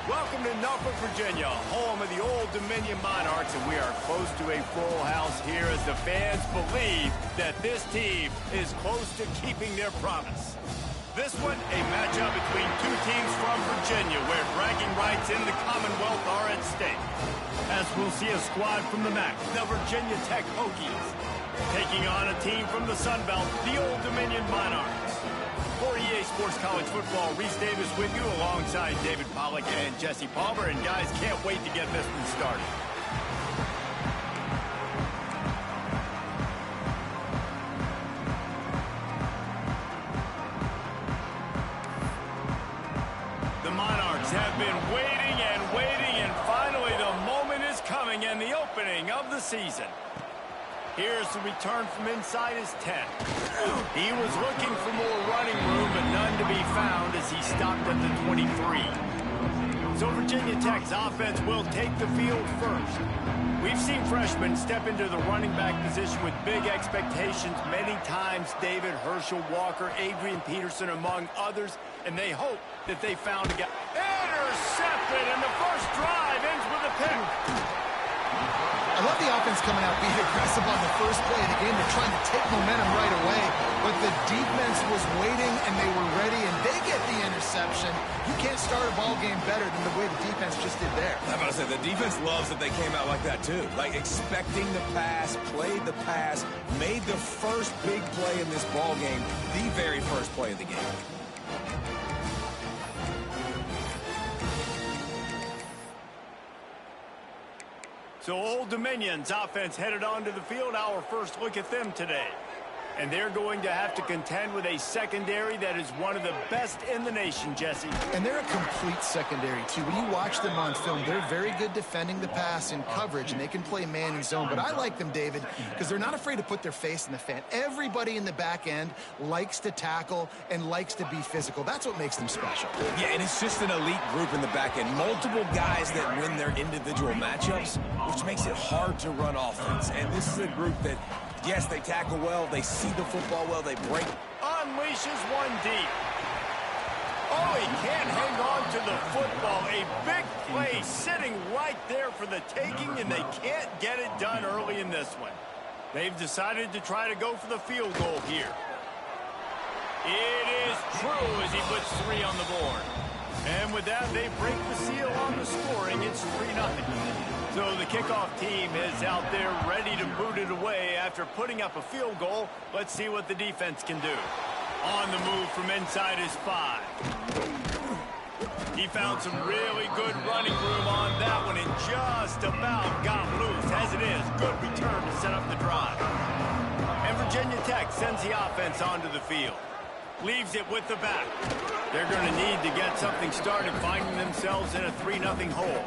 Welcome to Norfolk, Virginia, home of the Old Dominion Monarchs, and we are close to a full house here as the fans believe that this team is close to keeping their promise. This one, a matchup between two teams from Virginia where bragging rights in the Commonwealth are at stake. As we'll see a squad from the MAC, the Virginia Tech Hokies, taking on a team from the Sun Belt, the Old Dominion Monarchs. For EA Sports College Football, Reese Davis with you alongside David Pollack and Jesse Palmer. And guys, can't wait to get this one started. The Monarchs have been waiting and finally the moment is coming and the opening of the season. Here's the return from inside his 10. He was looking for more running room, but none to be found as he stopped at the 23. So Virginia Tech's offense will take the field first. We've seen freshmen step into the running back position with big expectations many times. David, Herschel, Walker, Adrian Peterson, among others, and they hope that they found a guy. Intercepted, and the first drive ends with a pick. I love the offense coming out being aggressive on the first play of the game. They're trying to take momentum right away, but the defense was waiting and they were ready, and they get the interception. You can't start a ball game better than the way the defense just did there. I'm about to say, the defense loves that they came out like that too. Like expecting the pass, played the pass, made the first big play in this ball game, the very first play of the game. So Old Dominion's offense headed onto the field. Our first look at them today. And they're going to have to contend with a secondary that is one of the best in the nation, Jesse. And they're a complete secondary, too. When you watch them on film, they're very good defending the pass in coverage, and they can play man and zone. But I like them, David, because they're not afraid to put their face in the fan. Everybody in the back end likes to tackle and likes to be physical. That's what makes them special. Yeah, and it's just an elite group in the back end. Multiple guys that win their individual matchups, which makes it hard to run offense. And this is a group that, yes, they tackle well, they see the football well, they break. Unleashes one deep. Oh, he can't hang on to the football. A big play sitting right there for the taking, and they can't get it done early in this one. They've decided to try to go for the field goal here. It is true as he puts 3 on the board. And with that, they break the seal on the scoring. It's 3-0. So the kickoff team is out there ready to boot it away after putting up a field goal. Let's see what the defense can do. On the move from inside his 5. He found some really good running room on that one and just about got loose. As it is, good return to set up the drive. And Virginia Tech sends the offense onto the field. Leaves it with the back. They're going to need to get something started, finding themselves in a 3-0 hole.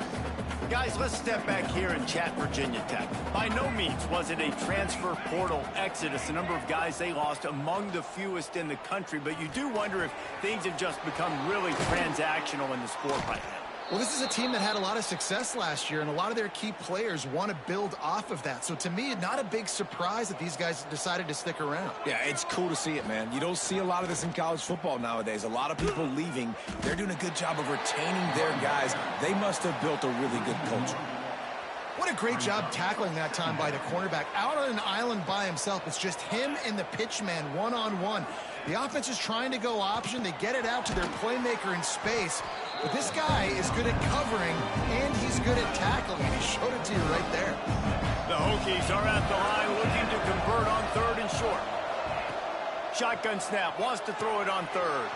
Guys, let's step back here and chat Virginia Tech. By no means was it a transfer portal exodus. The number of guys they lost among the fewest in the country, but you do wonder if things have just become really transactional in the sport right now. Well, this is a team that had a lot of success last year, and a lot of their key players want to build off of that. So to me, not a big surprise that these guys decided to stick around. Yeah, it's cool to see it, man. You don't see a lot of this in college football nowadays. A lot of people leaving. They're doing a good job of retaining their guys. They must have built a really good culture. What a great job tackling that time by the cornerback. Out on an island by himself. It's just him and the pitchman one-on-one. The offense is trying to go option. They get it out to their playmaker in space. But this guy is good at covering, and he's good at tackling, and he showed it to you right there. The Hokies are at the line looking to convert on 3rd and short. Shotgun snap, wants to throw it on 3rd.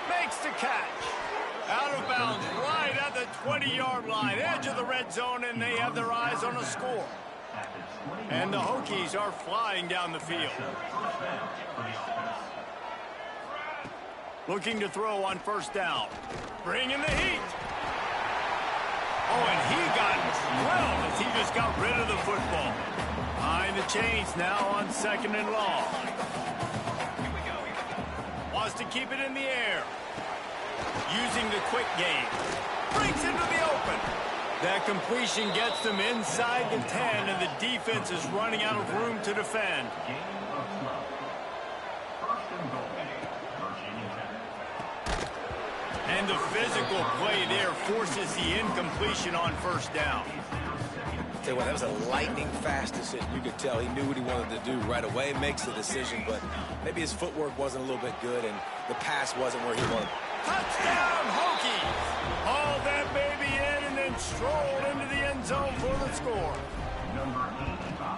Makes the catch. Out of bounds, right at the 20-yard line, edge of the red zone, and they have their eyes on a score. And the Hokies are flying down the field. Looking to throw on 1st down. Bringing the heat. Oh, and he got drilled as he just got rid of the football. Behind the chains now on 2nd and long. Wants to keep it in the air. Using the quick game. Breaks into the open. That completion gets them inside the 10, and the defense is running out of room to defend. And And the physical play there forces the incompletion on first down. Tell you what, that was a lightning-fast decision. You could tell he knew what he wanted to do right away, makes the decision, but maybe his footwork wasn't a little bit good, and the pass wasn't where he wanted. Touchdown, Hokies! Hauled that baby in and then strolled into the end zone for the score.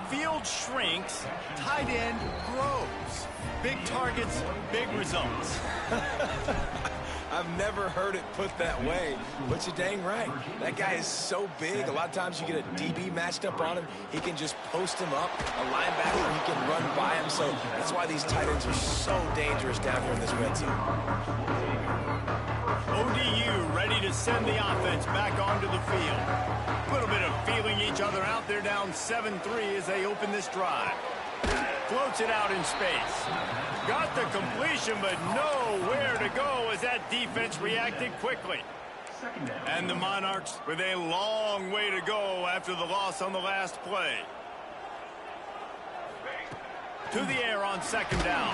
Field shrinks, tight end grows. Big targets, big results. I've never heard it put that way, but you're dang right. That guy is so big. A lot of times you get a DB matched up on him. He can just post him up. A linebacker, he can run by him. So that's why these tight ends are so dangerous down here in this red zone. ODU ready to send the offense back onto the field. A little bit of feeling each other out there, down 7-3 as they open this drive. Floats it out in space. Got the completion, but nowhere to go as that defense reacted quickly. And the Monarchs with a long way to go after the loss on the last play. To the air on second down.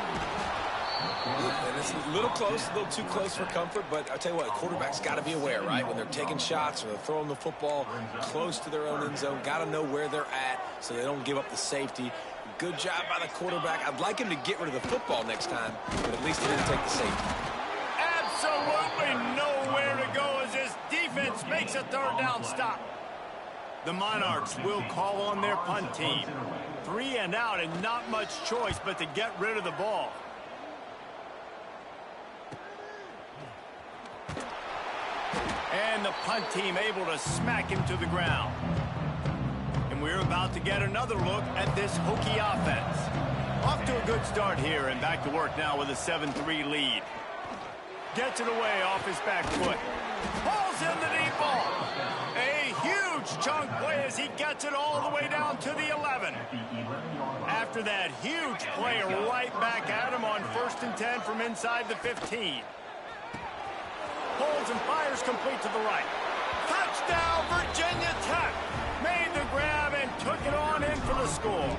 And it's a little close, a little too close for comfort, but I'll tell you what, quarterback's got to be aware, right? When they're taking shots or they're throwing the football close to their own end zone, got to know where they're at so they don't give up the safety. Good job by the quarterback. I'd like him to get rid of the football next time, but at least he didn't take the safety. Absolutely nowhere to go as this defense makes a third down stop. The Monarchs will call on their punt team. 3 and out and not much choice but to get rid of the ball. And the punt team able to smack him to the ground. And we're about to get another look at this Hokie offense. Off to a good start here and back to work now with a 7-3 lead. Gets it away off his back foot. Pulls in the deep ball. A huge chunk play as he gets it all the way down to the 11. After that huge play right back at him on 1st and 10 from inside the 15. Holds and fires complete to the right. Touchdown, Virginia Tech. Made the grab and took it on in for the score.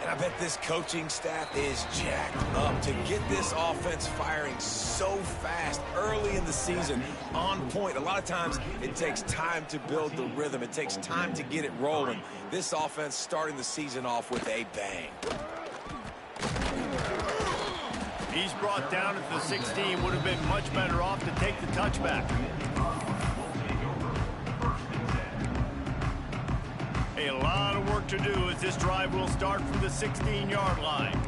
And I bet this coaching staff is jacked up to get this offense firing so fast early in the season, on point. A lot of times it takes time to build the rhythm. It takes time to get it rolling. This offense starting the season off with a bang. He's brought down at the 16. Would have been much better off to take the touchback. A lot of work to do as this drive will start from the 16-yard line.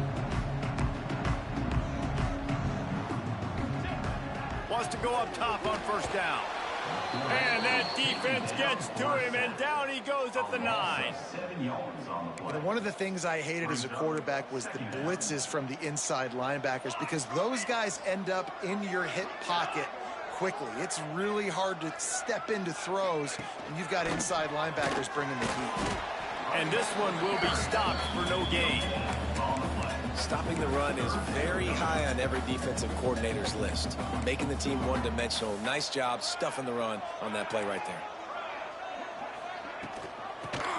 Wants to go up top on first down. And that defense gets to him, and down he goes at the 9. You know, one of the things I hated as a quarterback was the blitzes from the inside linebackers, because those guys end up in your hip pocket quickly. It's really hard to step into throws when you've got inside linebackers bringing the heat. And this one will be stopped for no gain. Stopping the run is very high on every defensive coordinator's list. Making the team one-dimensional. Nice job stuffing the run on that play right there.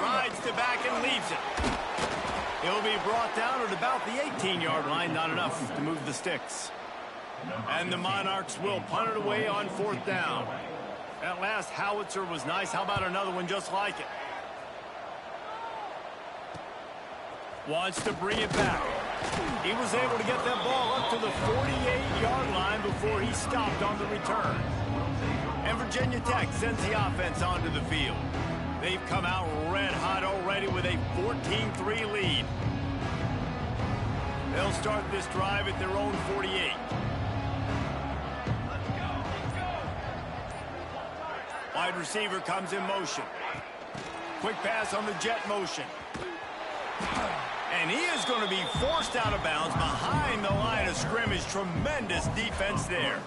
Rides to back and leaves it. He'll be brought down at about the 18-yard line. Not enough to move the sticks. And the Monarchs will punt it away on 4th down. That last howitzer was nice. How about another one just like it? Wants to bring it back. He was able to get that ball up to the 48-yard line before he stopped on the return. And Virginia Tech sends the offense onto the field. They've come out red hot already with a 14-3 lead. They'll start this drive at their own 48. Wide receiver comes in motion. Quick pass on the jet motion. And he is going to be forced out of bounds behind the line of scrimmage. Tremendous defense there.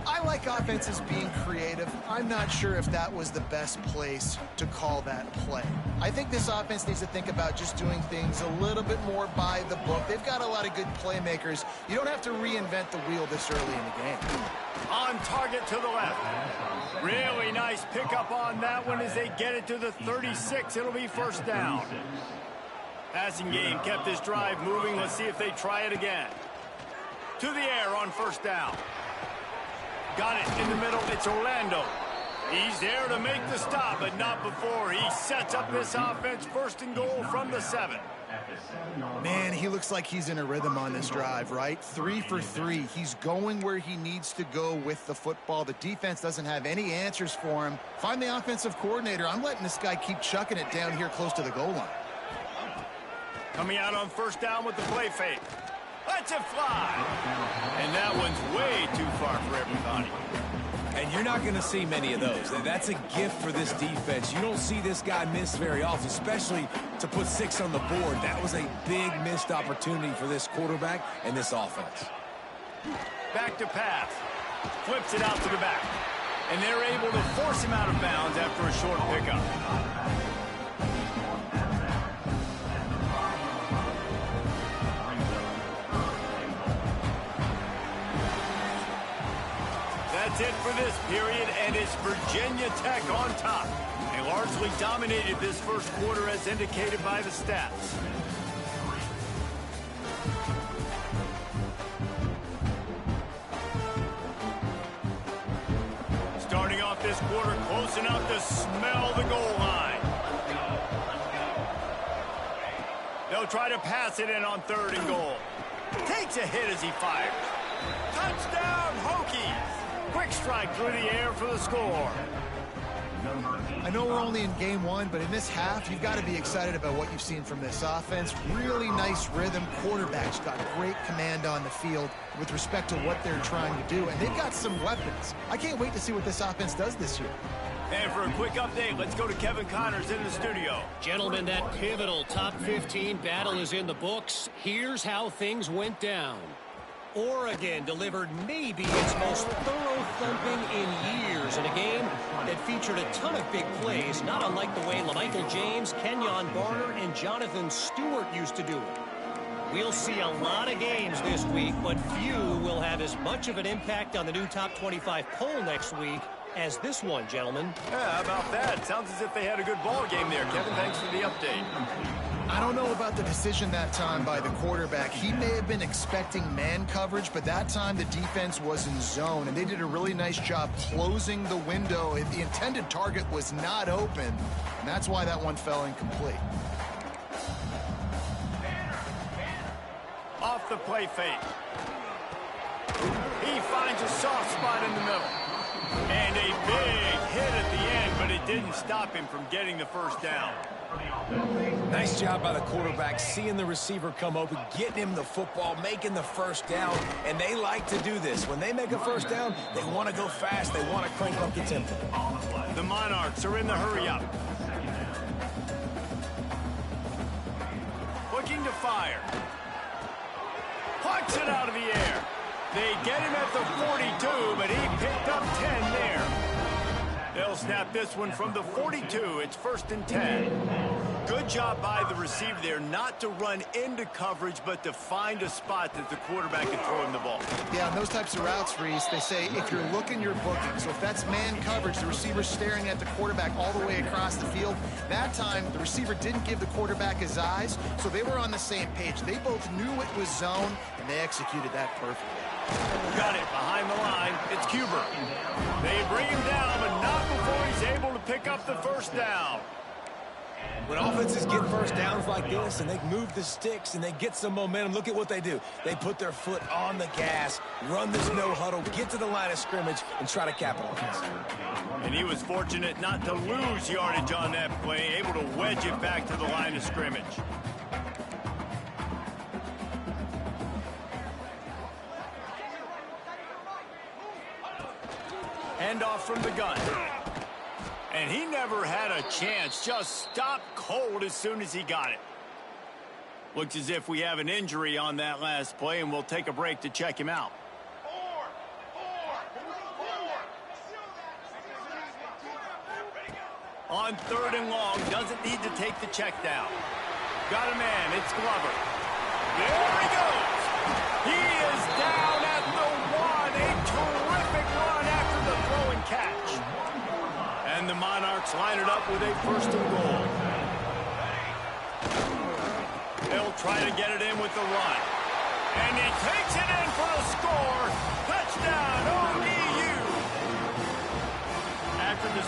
I like offenses being creative. I'm not sure if that was the best place to call that play. I think this offense needs to think about just doing things a little bit more by the book. They've got a lot of good playmakers. You don't have to reinvent the wheel this early in the game. On target to the left. Really nice pickup on that one as they get it to the 36. It'll be first down. Passing game kept this drive moving. Let's see if they try it again. To the air on first down. Got it in the middle. It's Orlando. He's there to make the stop, but not before he sets up this offense. First and goal from the 7. Man, he looks like he's in a rhythm on this drive, right? 3 for 3. He's going where he needs to go with the football. The defense doesn't have any answers for him. Find the offensive coordinator. I'm letting this guy keep chucking it down here close to the goal line. Coming out on first down with the play fake. Let's it fly. And that one's way too far for everybody. And you're not going to see many of those. That's a gift for this defense. You don't see this guy miss very often, especially to put 6 on the board. That was a big missed opportunity for this quarterback and this offense. Back to pass. Flips it out to the back. And they're able to force him out of bounds after a short pickup. That's it for this period, and it's Virginia Tech on top. They largely dominated this first quarter as indicated by the stats. Starting off this quarter close enough to smell the goal line. They'll try to pass it in on 3rd and goal. Takes a hit as he fires. Touchdown, Hokies! Quick strike through the air for the score. I know we're only in game 1, but in this half, you've got to be excited about what you've seen from this offense. Really nice rhythm. Quarterback's got great command on the field with respect to what they're trying to do, and they've got some weapons. I can't wait to see what this offense does this year. And for a quick update, let's go to Kevin Connors in the studio. Gentlemen, that pivotal top 15 battle is in the books. Here's how things went down. Oregon delivered maybe its most thorough thumping in years in a game that featured a ton of big plays, not unlike the way LaMichael James, Kenyon Barner, and Jonathan Stewart used to do it. We'll see a lot of games this week, but few will have as much of an impact on the new top 25 poll next week as this one, gentlemen. Yeah, how about that? Sounds as if they had a good ball game there. Kevin, thanks for the update. I don't know about the decision that time by the quarterback. He may have been expecting man coverage, but that time the defense was in zone, and they did a really nice job closing the window. The intended target was not open, and that's why that one fell incomplete. Off the play fake. He finds a soft spot in the middle. And a big hit at the end, but it didn't stop him from getting the first down. Nice job by the quarterback, seeing the receiver come open, getting him the football, making the first down, and they like to do this. When they make a first down, they want to go fast. They want to crank up the tempo. The Monarchs are in the hurry-up. Looking to fire. Plucks it out of the air. They get him at the 42, but he picked up 10 there. They'll snap this one from the 42. It's 1st and 10. Good job by the receiver there not to run into coverage, but to find a spot that the quarterback can throw him the ball. Yeah, on those types of routes, Reese, they say if you're looking, you're booking. So if that's man coverage, the receiver's staring at the quarterback all the way across the field. That time, the receiver didn't give the quarterback his eyes, so they were on the same page. They both knew it was zone, and they executed that perfectly. Got it behind the line. It's Cuber. They bring him down, but not before he's able to pick up the first down. When offenses get first downs like this and they move the sticks and they get some momentum, look at what they do. They put their foot on the gas, run this no huddle, get to the line of scrimmage, and try to capitalize. And he was fortunate not to lose yardage on that play, able to wedge it back to the line of scrimmage. Handoff from the gun. And he never had a chance. Just stopped cold as soon as he got it. Looks as if we have an injury on that last play, and we'll take a break to check him out. On 3rd and long, doesn't need to take the check down. Got a man, it's Glover. There he goes. He is down at the 1. A terrific run after the throw and catch. And the Monarchs line it up with a 1st and goal. They'll try to get it in with the run. And he takes it in for a score. Touchdown, ODU.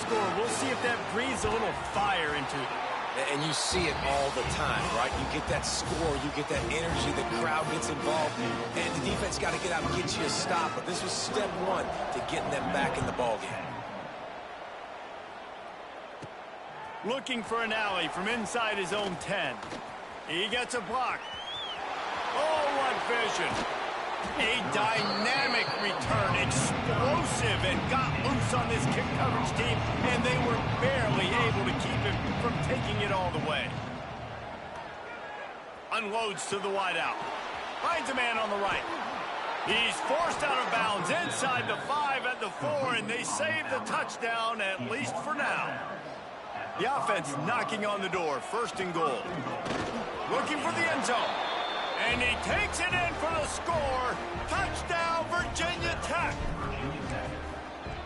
score. We'll see if that breathes a little fire into them. And you see it all the time, right? You get that score, you get that energy, the crowd gets involved, and the defense got to get out and get you a stop. But this was step one to getting them back in the ballgame. Looking for an alley from inside his own 10. He gets a block. Oh, what vision. A dynamic return, explosive, and got loose on this kick coverage team, and they were barely able to keep him from taking it all the way. Unloads to the wideout. Finds a man on the right. He's forced out of bounds inside the 5 at the 4, and they save the touchdown, at least for now. The offense knocking on the door, 1st and goal. Looking for the end zone. And he takes it in for the score. Touchdown, Virginia Tech.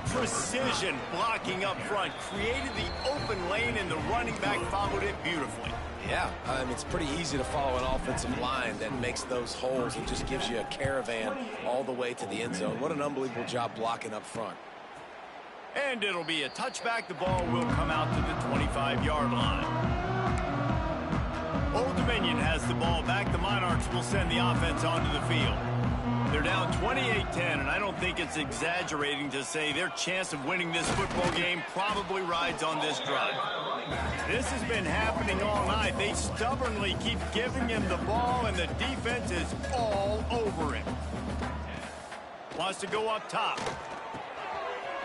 Precision blocking up front created the open lane, and the running back followed it beautifully. Yeah, it's pretty easy to follow an offensive line that makes those holes and just gives you a caravan all the way to the end zone. What an unbelievable job blocking up front. And it'll be a touchback. The ball will come out to the 25-yard line. Old Dominion has the ball back. The Monarchs will send the offense onto the field. They're down 28-10, and I don't think it's exaggerating to say their chance of winning this football game probably rides on this drive. This has been happening all night. They stubbornly keep giving him the ball, and the defense is all over him. Wants to go up top.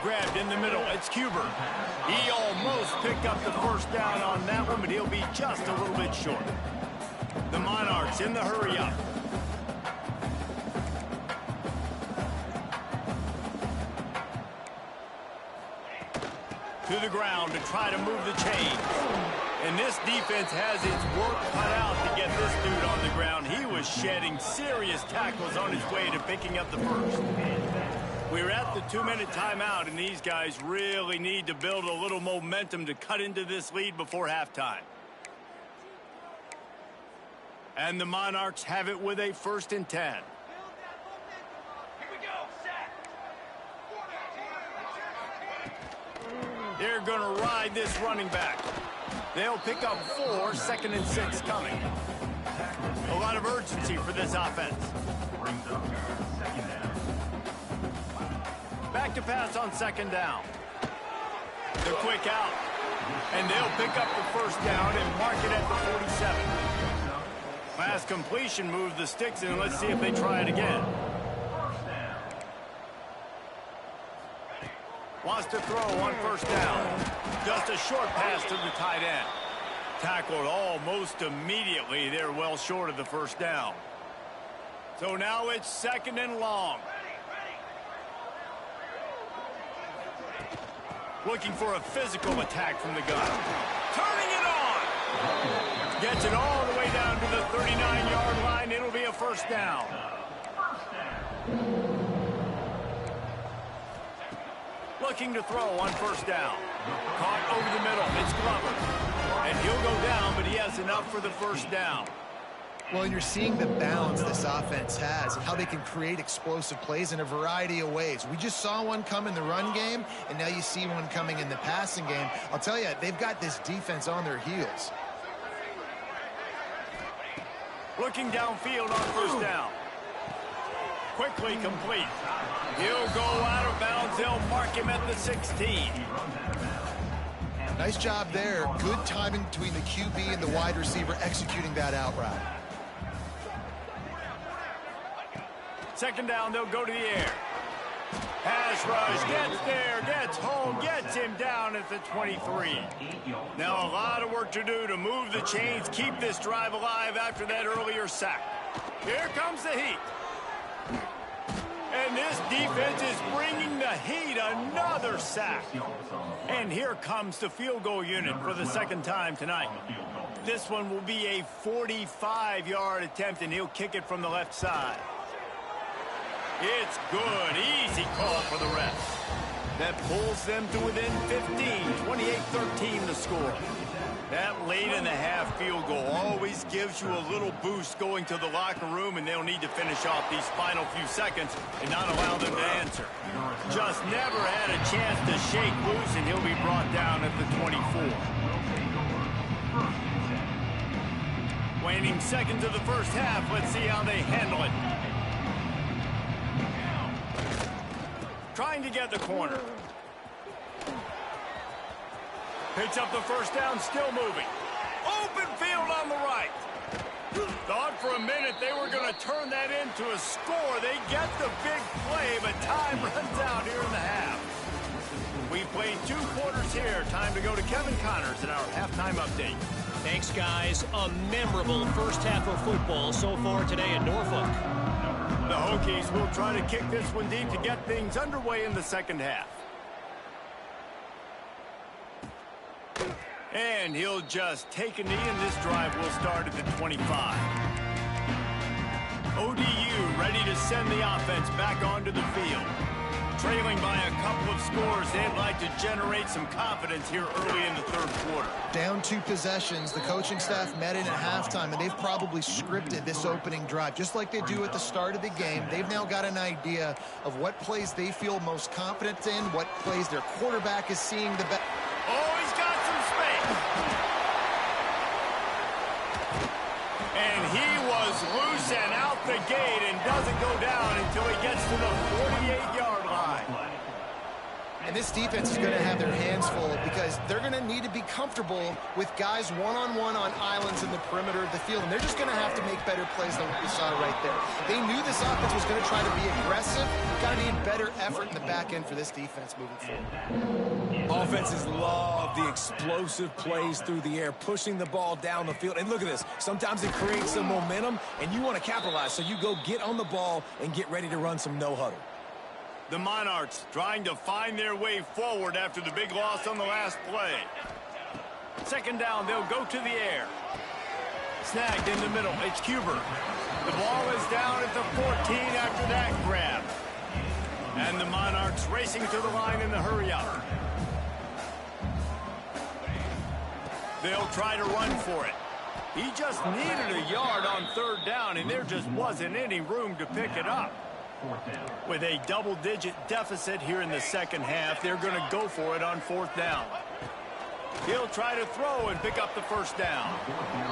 Grabbed in the middle. It's Cuber. He almost picked up the 1st down on that one, but he'll be just a little bit short. The Monarchs in the hurry up. To the ground to try to move the chains. And this defense has its work cut out to get this dude on the ground. He was shedding serious tackles on his way to picking up the 1st. We're at the 2-minute timeout, and these guys really need to build a little momentum to cut into this lead before halftime. And the Monarchs have it with a 1st and 10. They're going to ride this running back. They'll pick up 4, 2nd and 6 coming. A lot of urgency for this offense. Back to pass on 2nd down. The quick out. And they'll pick up the 1st down and mark it at the 47. Pass completion moves the sticks in. Let's see if they try it again. Wants to throw on 1st down. Just a short pass to the tight end. Tackled almost immediately. They're well short of the 1st down. So now it's 2nd and long. Looking for a physical attack from the gun. Turning it on. Gets it all the way down to the 39-yard line. It'll be a 1st down. Looking to throw on 1st down. Caught over the middle. It's Glover. And he'll go down, but he has enough for the 1st down. Well, and you're seeing the balance this offense has and how they can create explosive plays in a variety of ways. We just saw one come in the run game, and now you see one coming in the passing game. I'll tell you, they've got this defense on their heels. Looking downfield on 1st down. Quickly complete. He'll go out of bounds. They'll mark him at the 16. Nice job there. Good timing between the QB and the wide receiver executing that out route. 2nd down, they'll go to the air. Pass rush, gets there, gets home, gets him down at the 23. Now a lot of work to do to move the chains, keep this drive alive after that earlier sack. Here comes the heat. And this defense is bringing the heat. Another sack. And here comes the field goal unit for the 2nd time tonight. This one will be a 45-yard attempt, and he'll kick it from the left side. It's good. Easy call for the refs. That pulls them to within 15. 28-13 the score. That late in the half field goal always gives you a little boost going to the locker room, and they'll need to finish off these final few seconds and not allow them to answer. Just never had a chance to shake loose, and he'll be brought down at the 24. Waning seconds of the first half. Let's see how they handle it. Trying to get the corner. Picks up the first down, still moving. Open field on the right. Thought for a minute they were going to turn that into a score. They get the big play, but time runs out here in the half. We played 2 quarters here. Time to go to Kevin Connors in our halftime update. Thanks, guys. A memorable first half of football so far today in Norfolk. The Hokies will try to kick this one deep to get things underway in the second half. And he'll just take a knee, and this drive will start at the 25. ODU ready to send the offense back onto the field. Trailing by a couple of scores, they'd like to generate some confidence here early in the third quarter. Down 2 possessions, the coaching staff met in at halftime, and they've probably scripted this opening drive. Just like they do at the start of the game, they've now got an idea of what plays they feel most confident in, what plays their quarterback is seeing the best. Oh, he's got some space. And he was loose and out the gate and doesn't go down until he gets to the 48-yard line. And this defense is going to have their hands full because they're going to need to be comfortable with guys one-on-one on islands in the perimeter of the field. And they're just going to have to make better plays than what we saw right there. They knew this offense was going to try to be aggressive. Got to need better effort in the back end for this defense moving forward. Offenses love the explosive plays through the air, pushing the ball down the field. And look at this. Sometimes it creates some momentum, and you want to capitalize. So you go get on the ball and get ready to run some no-huddle. The Monarchs trying to find their way forward after the big loss on the last play. Second down, they'll go to the air. Snagged in the middle, it's Huber. The ball is down at the 14 after that grab. And the Monarchs racing to the line in the hurry-up. They'll try to run for it. He just needed a yard on third down, and there just wasn't any room to pick it up. With a double-digit deficit here in the second half, they're going to go for it on fourth down. He'll try to throw and pick up the first down.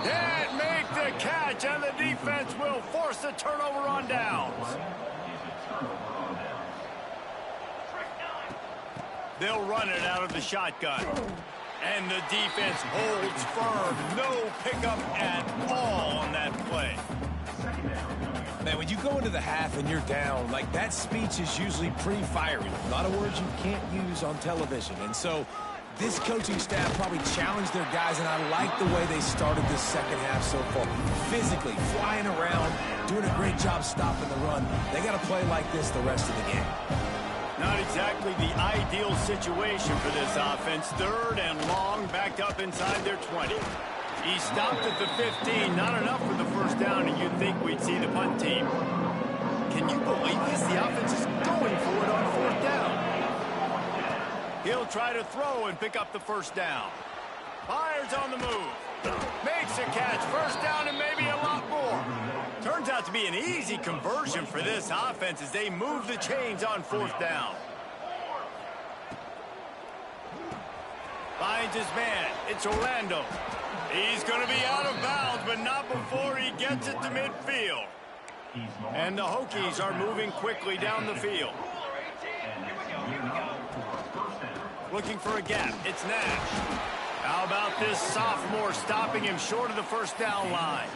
Can't make the catch, and the defense will force the turnover on downs. They'll run it out of the shotgun. And the defense holds firm. No pickup at all on that play. Man, when you go into the half and you're down, like that speech is usually pretty fiery. A lot of words you can't use on television. And so this coaching staff probably challenged their guys, and I like the way they started this second half so far. Physically, flying around, doing a great job stopping the run. They got to play like this the rest of the game. Not exactly the ideal situation for this offense. Third and long, backed up inside their 20. He stopped at the 15, not enough for the first down, and you'd think we'd see the punt team. Can you believe this? The offense is going for it on fourth down. He'll try to throw and pick up the first down. Fires on the move. Makes a catch. First down and maybe a lot more. Turns out to be an easy conversion for this offense as they move the chains on fourth down. Finds his man. It's Orlando. He's going to be out of bounds, but not before he gets it to midfield. And the Hokies are moving quickly down the field. Looking for a gap. It's Nash. How about this sophomore stopping him short of the first down line?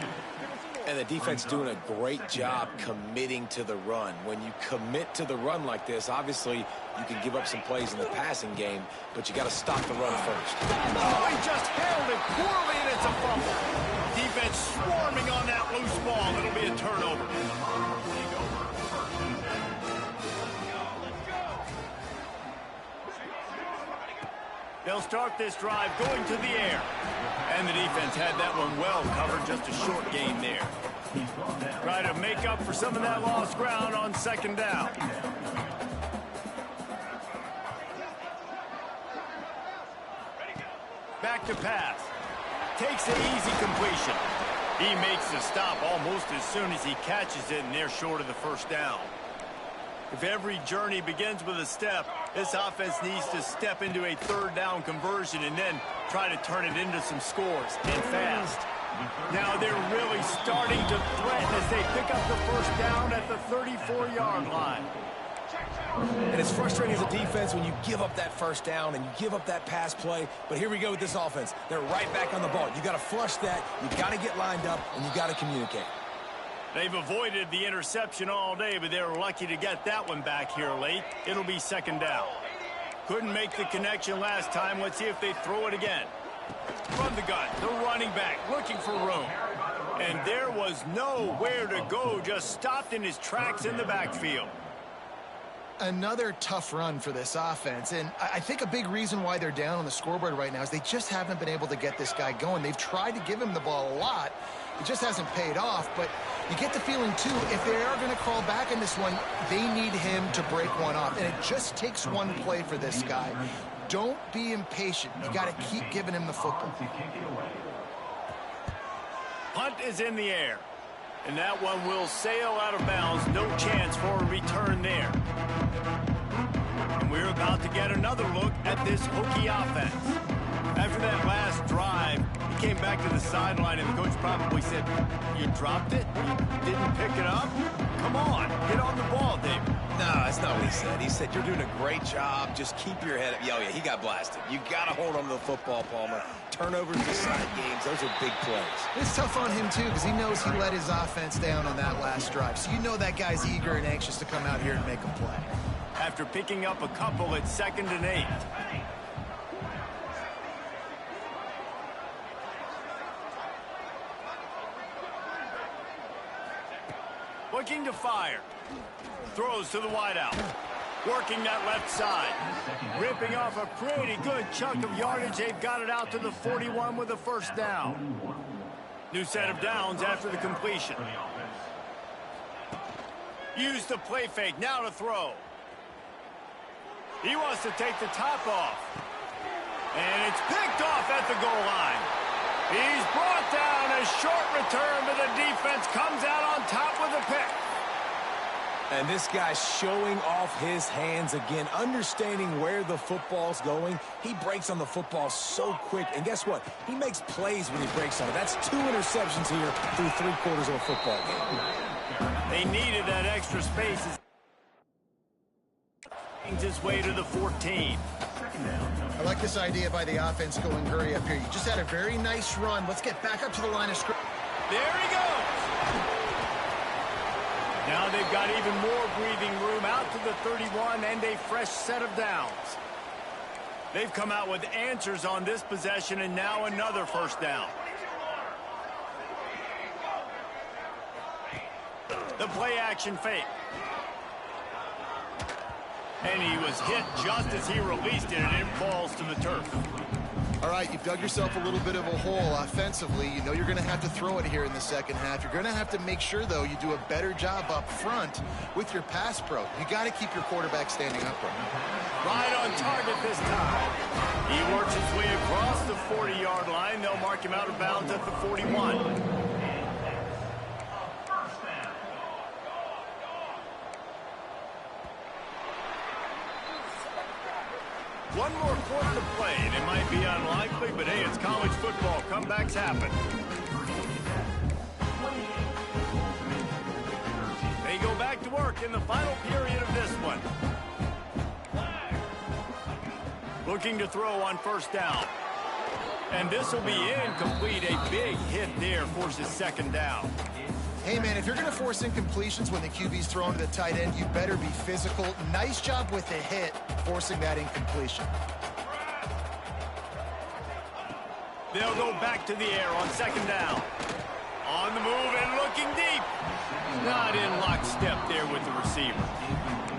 And the defense doing a great job committing to the run. When you commit to the run like this, obviously you can give up some plays in the passing game, but you got to stop the run first. Oh, he just held it poorly, and it's a fumble. Defense swarming on that loose ball. It'll be a turnover. They'll start this drive going to the air. And the defense had that one well covered, just a short gain there. Try to make up for some of that lost ground on second down. Back to pass. takes an easy completion. He makes the stop almost as soon as he catches it, and they're short of the first down. If every journey begins with a step, this offense needs to step into a third down conversion and then try to turn it into some scores, and fast. Now they're really starting to threaten as they pick up the first down at the 34-yard line. And it's frustrating as a defense when you give up that first down and you give up that pass play. But here we go with this offense. They're right back on the ball. You got to flush that. You got to get lined up, and you got to communicate. They've avoided the interception all day, but they're lucky to get that one back here late. It'll be second down. Couldn't make the connection last time. Let's see if they throw it again. From the gun, the running back looking for room. And there was nowhere to go, just stopped in his tracks in the backfield. Another tough run for this offense, and I think a big reason why they're down on the scoreboard right now is they just haven't been able to get this guy going. They've tried to give him the ball a lot. It just hasn't paid off, but you get the feeling, too, if they are going to crawl back in this one, they need him to break one off, and it just takes one play for this guy. Don't be impatient. You got to keep giving him the football. Punt is in the air, and that one will sail out of bounds. No chance for a return there. And we're about to get another look at this Hokie offense. After that last drive, he came back to the sideline, and the coach probably said, "You dropped it? You didn't pick it up? Come on, get on the ball, David." No, that's not what he said. He said, "You're doing a great job. Just keep your head up." Oh, yeah, he got blasted. You got to hold on to the football, Palmer. Turnovers decide games. Those are big plays. It's tough on him, too, because he knows he let his offense down on that last drive. So you know that guy's eager and anxious to come out here and make a play. After picking up a couple at 2nd and 8. Looking to fire. Throws to the wideout. Working that left side. Ripping off a pretty good chunk of yardage. They've got it out to the 41 with a first down. New set of downs after the completion. Use the play fake. Now to throw. He wants to take the top off. And it's picked off at the goal line. He's brought down. A short return, but the defense comes out on top with a pick. And this guy's showing off his hands again, understanding where the football's going. He breaks on the football so quick. And guess what? He makes plays when he breaks on it. That's 2 interceptions here through 3/4 of a football game. They needed that extra space. His way to the 14. I like this idea by the offense going hurry up here. You just had a very nice run. Let's get back up to the line of scrimmage. There he goes. Now they've got even more breathing room out to the 31 and a fresh set of downs. They've come out with answers on this possession, and now another first down. The play action fake. And he was hit just as he released it, and it falls to the turf. All right, you've dug yourself a little bit of a hole offensively. You know you're going to have to throw it here in the second half. You're going to have to make sure, though, you do a better job up front with your pass pro. You got to keep your quarterback standing upright. Right on target this time. He works his way across the 40-yard line. They'll mark him out of bounds at the 41. One more quarter to play, and it might be unlikely, but hey, it's college football. Comebacks happen. They go back to work in the final period of this one. Looking to throw on first down. And this will be incomplete. A big hit there forces second down. Hey, man, if you're going to force incompletions when the QB's thrown to the tight end, you better be physical. Nice job with the hit, forcing that incompletion. They'll go back to the air on second down. On the move and looking deep. Not in lockstep there with the receiver.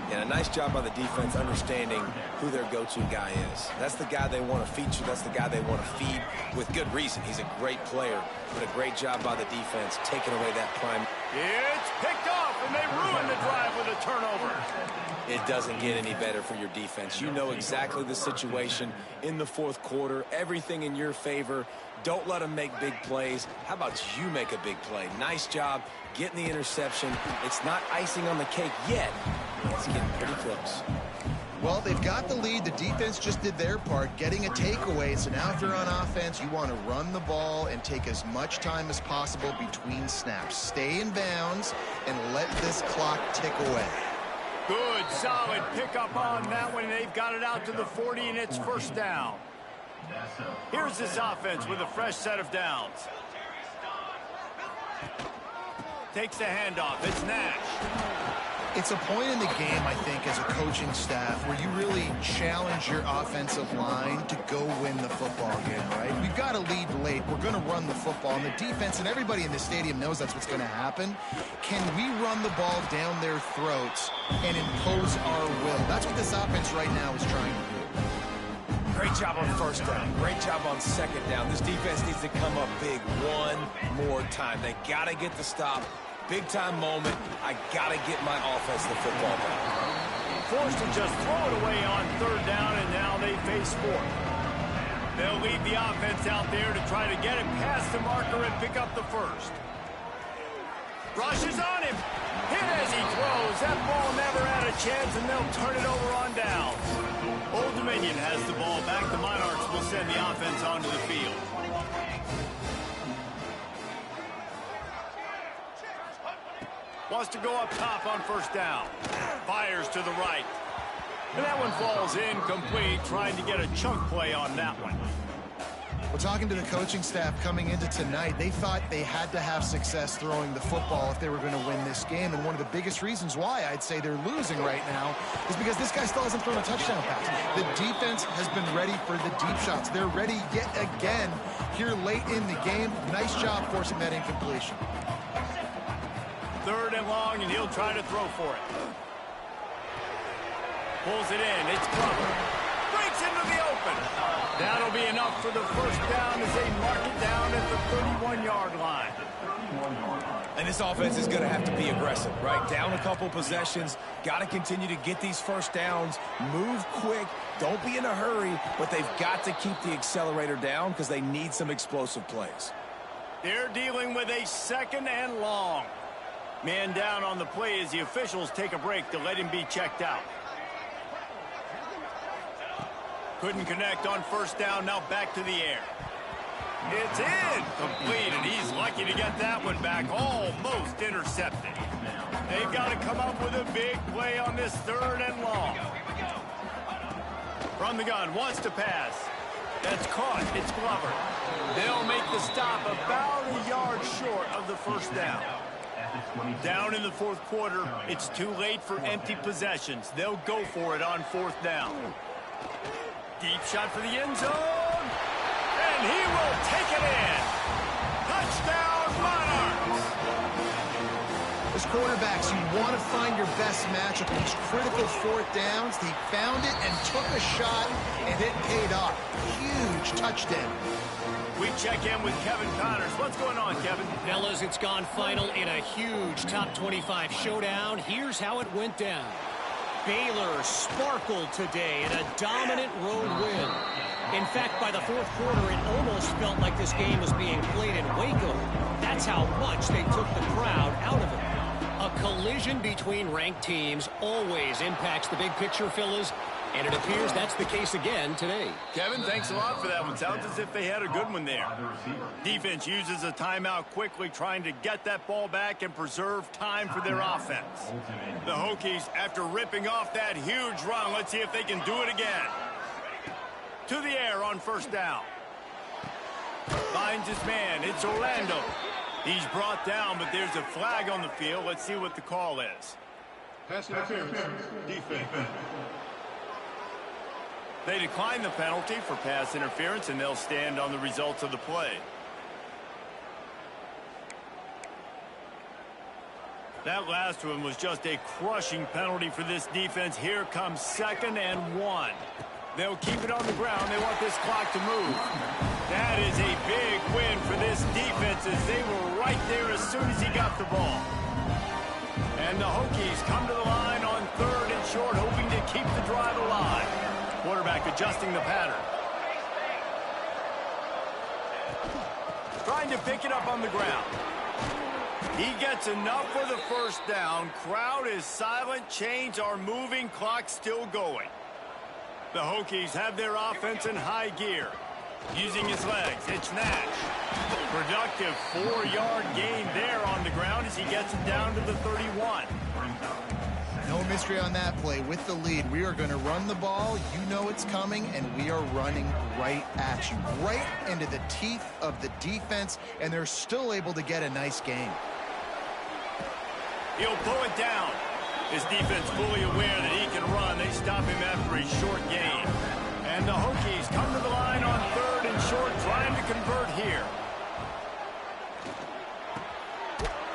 And a nice job by the defense understanding who their go-to guy is. That's the guy they want to feature. That's the guy they want to feed with good reason. He's a great player, but a great job by the defense taking away that prime. It's picked off, and they ruin the drive with a turnover. It doesn't get any better for your defense. You know exactly the situation in the fourth quarter, everything in your favor. Don't let them make big plays. How about you make a big play? Nice job getting the interception. It's not icing on the cake yet. It's getting pretty close. Well, they've got the lead. The defense just did their part, getting a takeaway. So now if you're on offense, you want to run the ball and take as much time as possible between snaps. Stay in bounds and let this clock tick away. Good, solid pickup on that one. They've got it out to the 40, and it's first down. Here's this offense with a fresh set of downs. Takes the handoff. It's Nash. It's a point in the game, I think, as a coaching staff where you really challenge your offensive line to go win the football game, right? We've got to lead late. We're going to run the football. And the defense and everybody in the stadium knows that's what's going to happen. Can we run the ball down their throats and impose our will? That's what this offense right now is trying to do. Great job on first down. Great job on second down. This defense needs to come up big one more time. They got to get the stop. Big-time moment. I got to get my offense the football back. Forced to just throw it away on third down, and now they face fourth. They'll leave the offense out there to try to get it past the marker and pick up the first. Rushes on him. Hit as he throws. That ball never had a chance, and they'll turn it over on down. Old Dominion has the ball back. The Monarchs will send the offense onto the field. Wants to go up top on first down. Fires to the right. And that one falls incomplete, trying to get a chunk play on that one. Well, talking to the coaching staff coming into tonight, they thought they had to have success throwing the football if they were going to win this game. And one of the biggest reasons why I'd say they're losing right now is because this guy still hasn't thrown a touchdown pass. The defense has been ready for the deep shots. They're ready yet again here late in the game. Nice job forcing that incompletion. Third and long, and he'll try to throw for it. Pulls it in. It's Glover. Breaks into the open. That'll be enough for the first down as they mark it down at the 31-yard line. And this offense is going to have to be aggressive, right? Down a couple possessions. Got to continue to get these first downs. Move quick. Don't be in a hurry, but they've got to keep the accelerator down because they need some explosive plays. They're dealing with a second and long. Man down on the play as the officials take a break to let him be checked out. Couldn't connect on first down, now back to the air. It's in, complete, and he's lucky to get that one back, almost intercepted. They've got to come up with a big play on this third and long. From the gun, wants to pass. That's caught, it's Glover. They'll make the stop about a yard short of the first down. Down in the fourth quarter, it's too late for empty possessions. They'll go for it on fourth down. Deep shot for the end zone. And he will take it in. Touchdown, Monarchs. As quarterbacks, you want to find your best matchup in these critical fourth downs. He found it and took a shot, and it paid off. Huge touchdown. We check in with Kevin Connors. What's going on, Kevin? Fellas, it's gone final in a huge top 25 showdown. Here's how it went down. Baylor sparkled today in a dominant road win. In fact, by the fourth quarter, it almost felt like this game was being played in Waco. That's how much they took the crowd out of it. A collision between ranked teams always impacts the big picture, fellas. And it appears that's the case again today. Kevin, thanks a lot for that one. Sounds as if they had a good one there. Defense uses a timeout quickly, trying to get that ball back and preserve time for their offense. The Hokies, after ripping off that huge run, let's see if they can do it again. To the air on first down. Finds his man. It's Orlando. He's brought down, but there's a flag on the field. Let's see what the call is. Pass interference. Defense. They decline the penalty for pass interference, and they'll stand on the results of the play. That last one was just a crushing penalty for this defense. Here comes 2nd and 1. They'll keep it on the ground. They want this clock to move. That is a big win for this defense as they were right there as soon as he got the ball. And the Hokies come to the line on 3rd and short, hoping to keep the drive alive. Quarterback adjusting the pattern. Trying to pick it up on the ground. He gets enough for the first down. Crowd is silent. Chains are moving. Clock still going. The Hokies have their offense in high gear. Using his legs, it's Nash. Productive 4-yard gain there on the ground as he gets it down to the 31. No mystery on that play. With the lead, we are going to run the ball. You know it's coming, and we are running right at you, right into the teeth of the defense, and they're still able to get a nice gain. He'll pull it down. His defense fully aware that he can run. They stop him after a short gain. And the Hokies come to the line on 3rd and short, trying to convert here.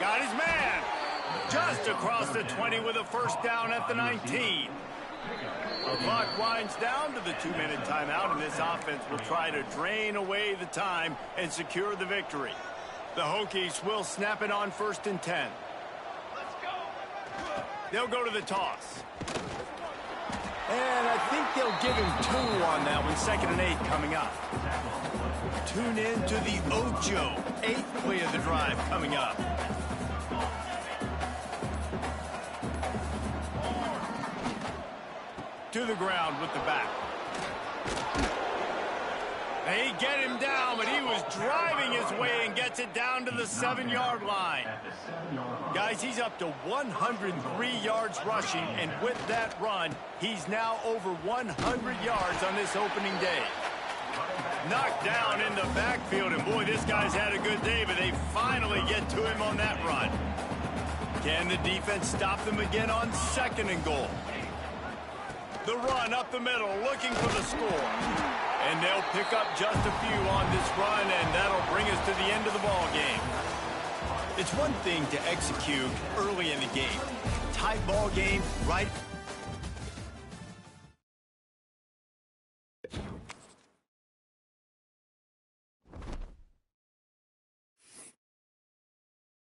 Got his man. Just across the 20 with a first down at the 19. The clock winds down to the 2-minute timeout, and this offense will try to drain away the time and secure the victory. The Hokies will snap it on 1st and 10. They'll go to the toss. And I think they'll give him 2 on that one. 2nd and 8 coming up. Tune in to the Ocho. 8th play of the drive coming up. To the ground with the back. They get him down, but he was driving his way and gets it down to the 7-yard line. Guys, he's up to 103 yards rushing, and with that run, he's now over 100 yards on this opening day. Knocked down in the backfield, and boy, this guy's had a good day, but they finally get to him on that run. Can the defense stop them again on 2nd and goal? The run up the middle, looking for the score. And they'll pick up just a few on this run, and that'll bring us to the end of the ball game. It's one thing to execute early in the game. Tight ball game, right